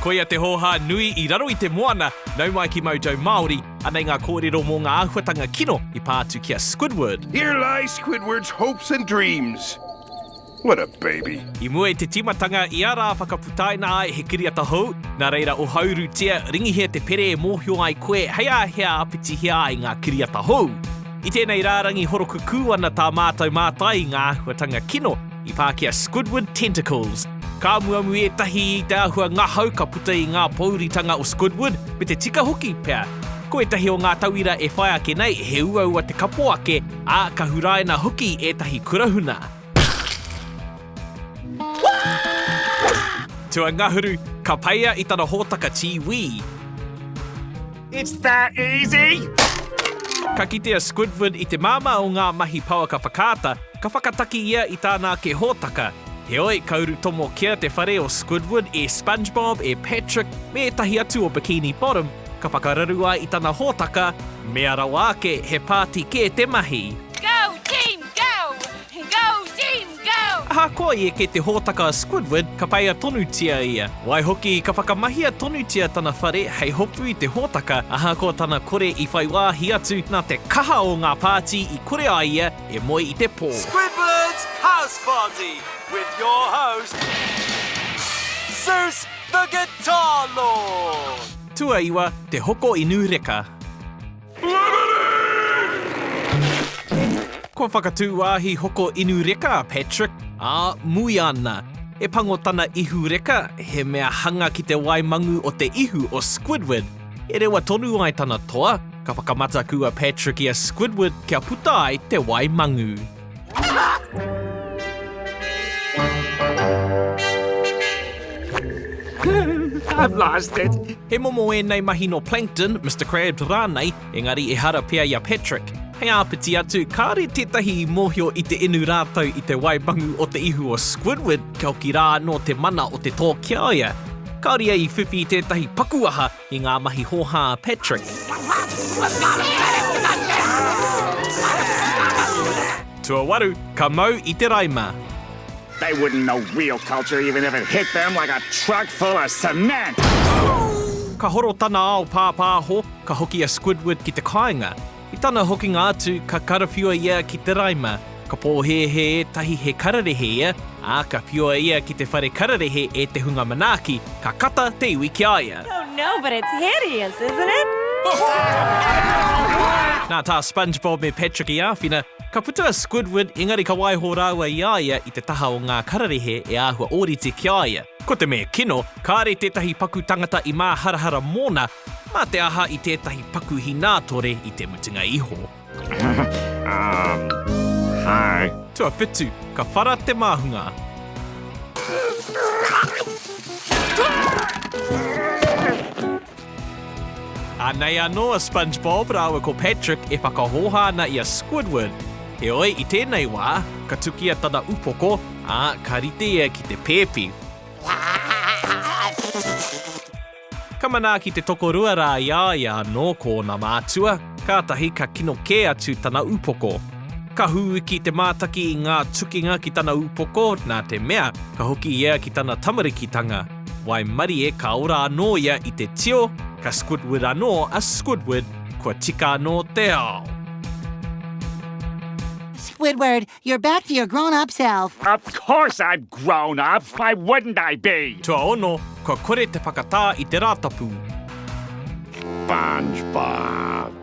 Ko ia te hoha nui I raro I te moana, nau mai ki Mojo Māori, anei ngā kōrero mō ngā āhuatanga kino I pātu kia Squidward. Here lie Squidward's hopes and dreams. What a baby. I mua te timatanga I ara whakaputaina ai he kiriata hou, nā reira o hauru tia ringihia te pere mōhio ai koe hea apiti hea ai ngā kiriata hou. I tēnei rārangi horokukū ana tā mātou mātai ngā āhuatanga kino I pākia Squidward Tentacles. Ka amuamu ētahi I te āhua ngahau ka puta I ngā pōuritanga o Squidward me te tika hoki pea. Ko ētahi o ngā tauira e whai ake nei he ua te kapo ake a ka huraina hoki ētahi kurahuna. Tua ngahuru, ka paia I tana hōtaka tiwi. It's that easy! Ka kitea Squidward I te māma o ngā mahi paua ka whakaata, ka whakataki ia I tāna ke hōtaka. He oi, kauru tomo kia te whare o Squidward e SpongeBob e Patrick me ētahi atu o Bikini Bottom, ka whakararu ai I tāna hōtaka, me ara wāke he pāti ke te mahi. Go, team, go! Go, team, go! Aha koa I ke te hōtaka a Squidward, ka paia tonu tia ia. Wai hoki, ka whakamahia tonu tia tana whare hei hopu I te hōtaka, aha koa tana kore I whai wāhi atu nā te kaha o ngā pāti I kore ai ia e moi I te pō. Squidward's House Party with your host, Zeus the Guitar Lord. Tua iwa, te hoko inu reka. Ko whakatū wāhi hoko inu reka, Patrick, a mui ana. E pango tana ihu reka, he mea hanga ki te waimangu o te ihu o Squidward. E rewa tonu ai tana toa, ka whakamata kua Patrick I a Squidward kia puta ai te waimangu. I've lost it. He momo e nei mahi no Plankton, Mr. Crab rānei, engari e hara pia I a Patrick. Hei āpiti atu, kāre tētahi I mōhio I te inu rātau I te waimangu o te ihu o Squidward, kia hoki rā no te mana o te tō kia ia. Kāre I whiwhi tētahi pakuaha I ngā mahi hoha a Patrick. Tua waru, ka mau I te raima. They wouldn't know real culture even if it hit them like a truck full of cement. Ka horo tana ao pāpāho, ka hoki a Squidward ki te kāinga. I tana hokinga atu, ka karawhiua ia ki te raima. Ka pōhehe ētahi he kararehe ia, a ka whiua ia ki te whare kararehe e te hunga manaaki, ka kata te iwi ki aia. Oh no, but it's hideous, isn't it? Nā tā SpongeBob me Patrick I āwhina, ka puta a Squidward engari ka waiho rāua I aia I te taha o ngā kararehe e āhua ōrite ki aia. Ko te mea kino, kāre tētahi paku tangata I mā harahara mōna, mā te aha I tētahi paku hinātore I te mutunga iho. Hi. Tua whitu, ka whara te māhunga. Anei anō a SpongeBob rāua ko Patrick e whakahoha ana I a Squidward. He oi I tēnei wā, ka tukia tana upoko, a ka rite ia ki te pēpi. Ka mana ki te tokorua rā ia anō ko nā mātua, kātahi ka kino kē atu tana upoko. Ka hui ki te mātaki I ngā tukinga ki tana upoko, nā te mea, ka hoki ia ki tana tamarikitanga. Wai mari e ka ora anō ia I te tio, ka Squidward anō a Squidward, kua tika anō te ao. Squidward, you're back to your grown-up self. Of course I'm grown up. Why wouldn't I be? Tua ono, kua kore te whakatā I te rātapu. SpongeBob.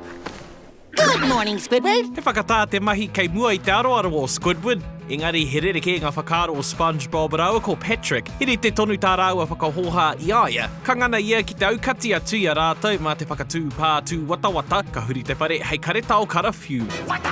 Good morning, Squidward. He whakatā te mahi kei mua I te aroaro o Squidward, engari he rereke ngā whakaaro o SpongeBob rāua ko Patrick. Hiri te tonu tā rāua whakahoha I aia. Ka ngana ia ki te aukati atu I a rātou mā te whakatū pātū watawata, ka huri te whare hei kareta o karawhiu. What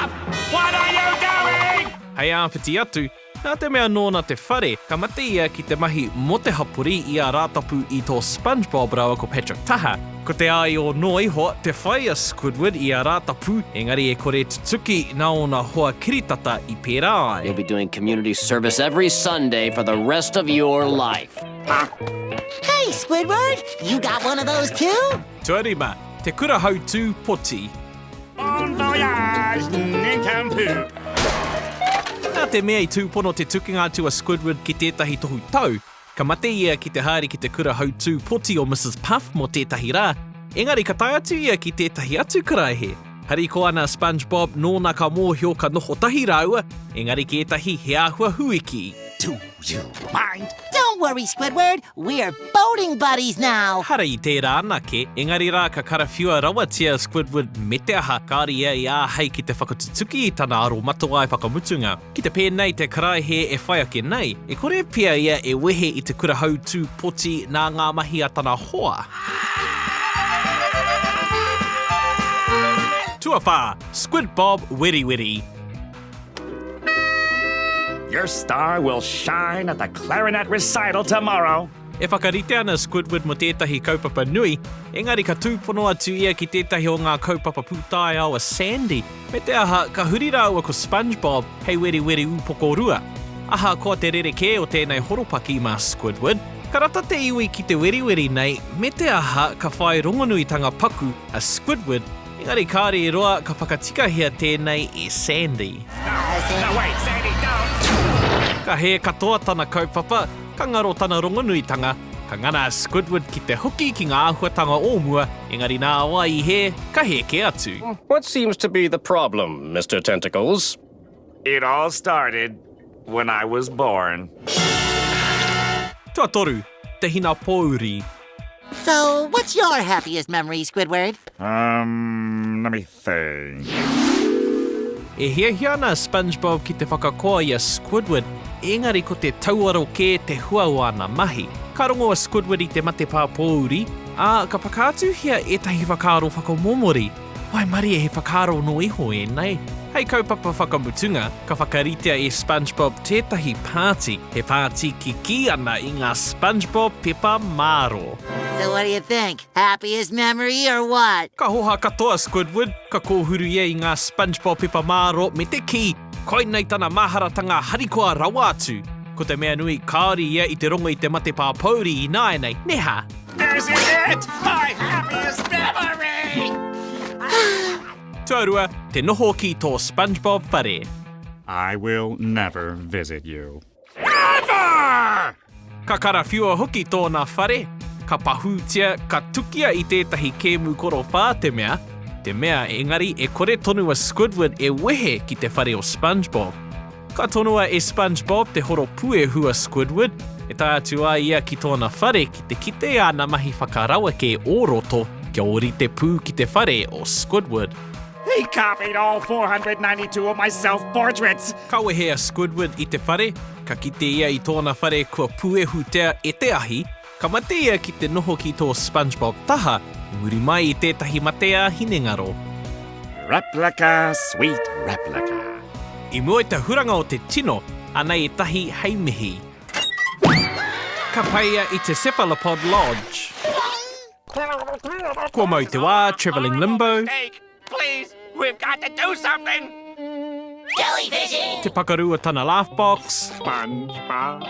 are you doing? Hei āwhiti atu, nā te mea nōna te whare, ka mate ia ki te mahi mo te hapuri I a rātapu I tō SpongeBob rāua ko Patrick taha. Ko te ai o no iho, te whai a Squidward I a rātapu, engari e kore tutuki nā o nā hoa kiritata I pērā ai. You'll be doing community service every Sunday for the rest of your life. Hey, Squidward, you got one of those too? Tuarima, te kura hau tū poti. Bon voyage, nincompoop. Nā te mea I tūpono te tukinga atu a Squidward ki tētahi tohu tau, Ka mate ia ki te haere ki te kura hautū poti o Mrs. Puff mō tētahi rā, engari ka tae atu ia ki tētahi atu karaihe. Hari ko ana SpongeBob nōna ka mōhio ka noho tahi rāua, engari ki ētahi he āhua huiki. Do you mind? Don't worry, Squidward. We're boating buddies now. Hara I tērā anake, engari rā ka karawhiua rawatia Squidward me te aha, kāri ia I āhei ki te whakatutuki I tana aro matawai whakamutunga. Ki te pēnei te karaihe e whai ake nei, e kore pia ia e wehe I te kura hautū poti nā ngā mahi a tana hoa. Tuawha, SquidBob Wiri Wiri. Your star will shine at the clarinet recital tomorrow. E whakarite ana Squidward mo tētahi kaupapa nui, engari ka tūpono atu ia ki tētahi o ngā kaupapa pūtai aua Sandy. Me te aha, ka hurira ua ko SpongeBob, hei weri weri upoko rua. Aha, koa te rereke o tēnei horopaki mā Squidward. Ka rata te iwi ki te weri weri nei, me te aha, ka whai rongonuitanga paku a Squidward, engari kāre I roa ka whakatikahia tēnei e Sandy. No, wait, Sandy, don't! Ka he katoa tana kaupapa, ka ngaro tana rongonuitanga, ka ngana Squidward ki te hoki ki ngā āhuatanga ōmua, engari nā wai I he, ka heke atu. What seems to be the problem, Mr. Tentacles? It all started when I was born. Tua toru, te hina pōuri. So, what's your happiest memory, Squidward? Let me think. E hia ana SpongeBob ki te whakakoa I a Squidward, engari ko te tauaro ke te huaua ana mahi. Ka rongo a Squidward I te mate pā pōuri, ka whakaatu hia ētahi whakaaro whakamomori. Wai mari e he whakaaro no iho e nei. Hei kaupapa whakamutunga, ka whakaritea e SpongeBob tētahi pāti. He pāti ki ana I ngā SpongeBob pepa māro. So what do you think? Happiest memory or what? Ka hoha katoa Squidward, ka kōhuru ia I ngā SpongeBob pepa māro me te ki, koinei tana maharatanga harikoa rawa atu. Ko te mea nui kāri ia I te rongo I te mate pā pōuri I nāenei, neha. This is it! My happiest memory! Tuarua, te noho ki tō SpongeBob whare. I will never visit you. Never! Ka karawhiua hoki tōna whare, ka pahūtia, ka tukia I tētahi kēmu koro whā te mea engari e kore tonua Squidward e wehe ki te whare o SpongeBob. Ka tonua e SpongeBob te horo pue hua Squidward, e tae atu ai ia ki tōna whare ki te kite ana mahi whakarawa ke ōroto, kia ori te pū ki te whare o Squidward. He copied all 492 of my self-portraits! Ka wehea Squidward I te whare, ka kite ia I tōna whare kua puehutea e te ahi, ka mate ia ki te noho ki tō SpongeBob taha, I muri mai I tētahi matea hinengaro. Replica, sweet replica. I mua te huranga o te tino, ana e tahi heimihi. Ka paia I te Cephalopod Lodge. Kua mau te wā, Travelling Limbo. Please, we've got to do something! Jellyfishing! Te pakarua tana Laughbox. SpongeBob.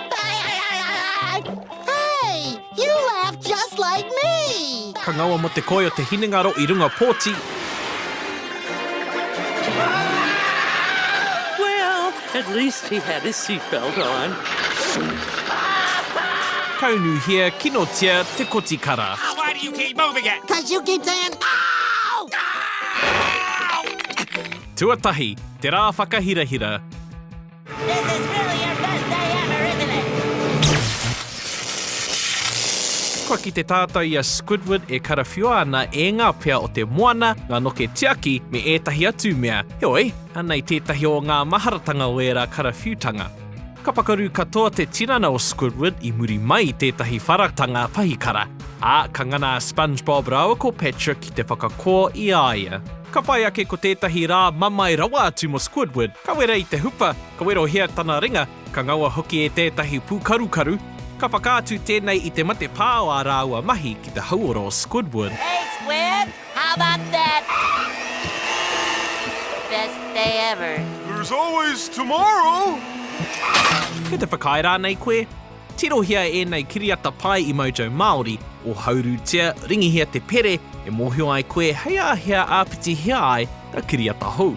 Hey! You laugh just like me! Ka ngaua mo te koi o te hinengaro I runga pōti. Well, at least he had his seatbelt on. Kaunu hia kino tia te kotikara. Why do you keep moving it? Cause you keep saying, ow! Tuatahi, te rā whakahirahira. This is really your best day ever, isn't it? Kua ki te tātai a Squidward e karawhiua ana e ngā pea o te moana, ngā noke tiaki me ētahi atu mea. Heoi, anei tētahi o ngā maharatanga o era karawhiutanga. Ka pakaru katoa te tinana o Squidward I muri mai tētahi wharatanga pahikara. Ka ngana SpongeBob rawa ko Patrick ki te whakakoa I aia. Ka pai ake ko tētahi rā mamai rawa atu mo Squidward. Ka wera I te hupa, ka wero hea tana ringa, ka ngaua hoki e tētahi pūkarukaru. Ka whakaatu tēnei I te mate pāua rāua mahi ki te hauora o Squidward. Hey, Squid! How about that? Best day ever. There's always tomorrow! Ke te whakaira nei koe? Tirohia e nei kiriata pai I Mojo Māori, o haurutia ringihia te pere, e mōhio ai koe hei āhea āpiti hea ai, ka kiriata hou.